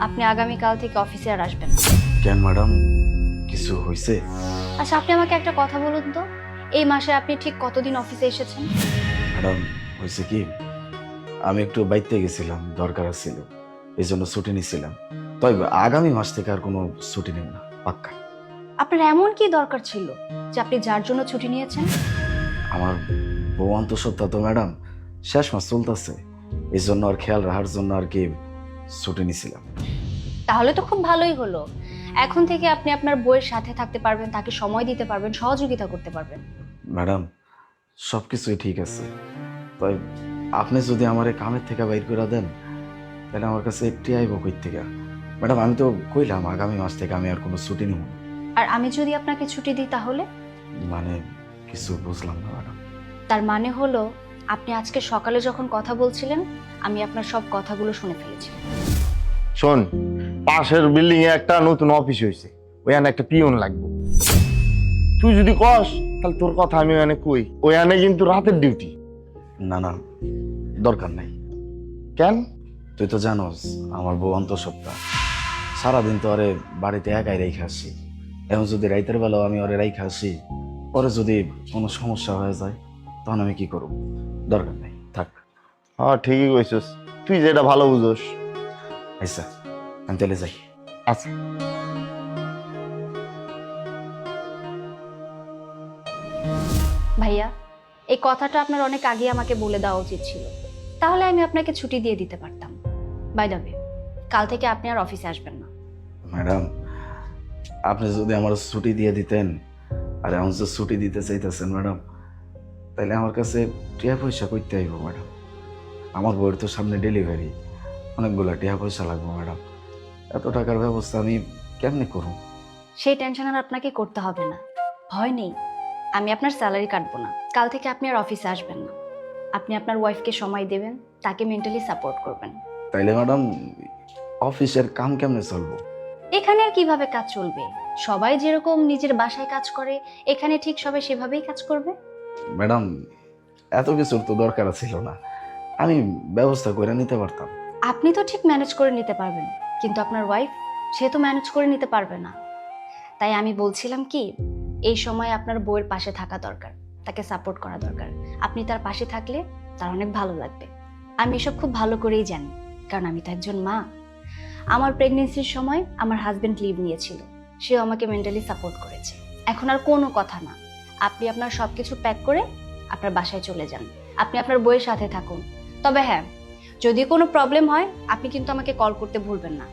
আপনি আগামীকাল থেকে অফিসে আর আসবেন না। কেন ম্যাডাম, কিছু হয়েছে? আচ্ছা, আপনি আমাকে একটা কথা বলুন তো, এই মাসে আপনি ঠিক কতদিন অফিসে এসেছেন? ম্যাডাম, হয়েছে কি, আমি একটু বাইতে গেছিলাম, দরকার ছিল, এই জন্য ছুটি নিছিলাম। তাই আগামী মাস থেকে আর কোনো ছুটি নেব না, পাক্কা। আপনার এমন কি দরকার ছিল যে আপনি যার জন্য ছুটি নিয়েছেন? আমার বউ অন্তঃসত্ত্বা তো ম্যাডাম শেষ মাস চলতেছে, এই জন্য আর খেয়াল রাখার জন্য আর কি ছুটি নিছিলাম। তাহলে তো খুব ভালোই হলো। এখন থেকে আপনি আপনার বউয়ের সাথে থাকতে পারবেন, তাকে সময় দিতে পারবেন, সহযোগিতা করতে পারবেন। ম্যাডাম, সব কিছুই ঠিক আছে, তাই আপনি যদি আমার এই কামের থেকে বাইর করে দেন, তাহলে আমার কাছে একটি আইব কই থেকে। ম্যাডাম, আমি তো কইলাম আগামী মাস থেকে আমি আর কোনো ছুটি নেব না। আর আমি যদি আপনাকে ছুটি দিই তাহলে? মানে কিছু বুঝলাম না ম্যাডাম। তার মানে হলো আপনি আজকে সকালে যখন কথা বলছিলেন, আমি আপনার সব কথাগুলো শুনে ফেলেছি। শোন, পাশের বিল্ডিং এ একটা নতুন অফিস হয়েছে, ওখানে একটা পিয়ন লাগবে। তুই যদি কস তাহলে তোর কথা আমি ওখানে কই, ওখানে কিন্তু রাতের ডিউটি। না না, দরকার নাই। কেন? তুই তো জানোস আমার বউ অন্তঃসত্ত্বা, সারাদিন তো আরে বাড়িতে একাই রেখে আসি। এখন যদি রাইতের বেলাও আমি ওরে রেখে আসি, পরে যদি কোনো সমস্যা হয়ে যায়, তখন আমি কি করব? দরকার নেই, থাক। হ্যাঁ, ঠিকই কইছিস, তুই যেটা ভালো বুঝোস। আচ্ছা, আমি তাহলে যাই। আচ্ছা। ভাইয়া, এই কথাটা আপনার অনেক আগে আমাকে বলে দেওয়া উচিত ছিল, তাহলে আমি আপনাকে ছুটি দিয়ে দিতে পারতাম। বাই দ্য ওয়ে, কাল থেকে আপনি আর অফিসে আসবেন না। ম্যাডাম, আপনি যদি আমার ছুটি দিয়ে দিতেন, আর এখন যে ছুটি দিতে চাইতেছেন ম্যাডাম, তাহলে আমার কাছে টিয়া পয়সা করতে আইব ম্যাডাম। আমার বউয়ের তো সামনে ডেলিভারি, অনেকগুলো টিয়া পয়সা লাগবে ম্যাডাম। এত টাকার ব্যবস্থা আমি কেমনে করব? সেই টেনশন আর আপনাকে করতে হবে না, ভয় নেই। আমি আপনার স্যালারি কাটবো না। কাল থেকে আপনি আর অফিসে আসবেন না। আপনি আপনার ওয়াইফকে সময় দেবেন, তাকে মেন্টালি সাপোর্ট করবেন। তাইলে ম্যাডাম, অফিসের কাম কেমনে চলবো? এখানে আর কিভাবে কাজ চলবে? সবাই যেরকম নিজের বাসায় কাজ করে, এখানে ঠিক সবাই সেভাবেই কাজ করবে। ম্যাডাম, এত কিছুর তো দরকার ছিল না, আমি ব্যবস্থা করে নিতে পারতাম। আপনি তো ঠিক ম্যানেজ করে নিতে পারবেন, কিন্তু আপনার ওয়াইফ, সে তো ম্যানেজ করে নিতে পারবে না। তাই আমি বলছিলাম কি, এই সময় আপনার বউয়ের পাশে থাকা দরকার, তাকে সাপোর্ট করা দরকার। আপনি তার পাশে থাকলে তার অনেক ভালো লাগবে। আমি এসব খুব ভালো করেই জানি, কারণ আমি তো একজন মা। আমার প্রেগনেন্সির সময় আমার হাজবেন্ড লিভ নিয়েছিল, সেও আমাকে মেন্টালি সাপোর্ট করেছে। এখন আর কোনো কথা না, আপনি আপনার সবকিছু প্যাক করে আপনার বাসায় চলে যান। আপনি আপনার বউয়ের সাথে থাকুন। তবে হ্যাঁ, যদি কোনো প্রবলেম হয়, আপনি কিন্তু আমাকে কল করতে ভুলবেন না।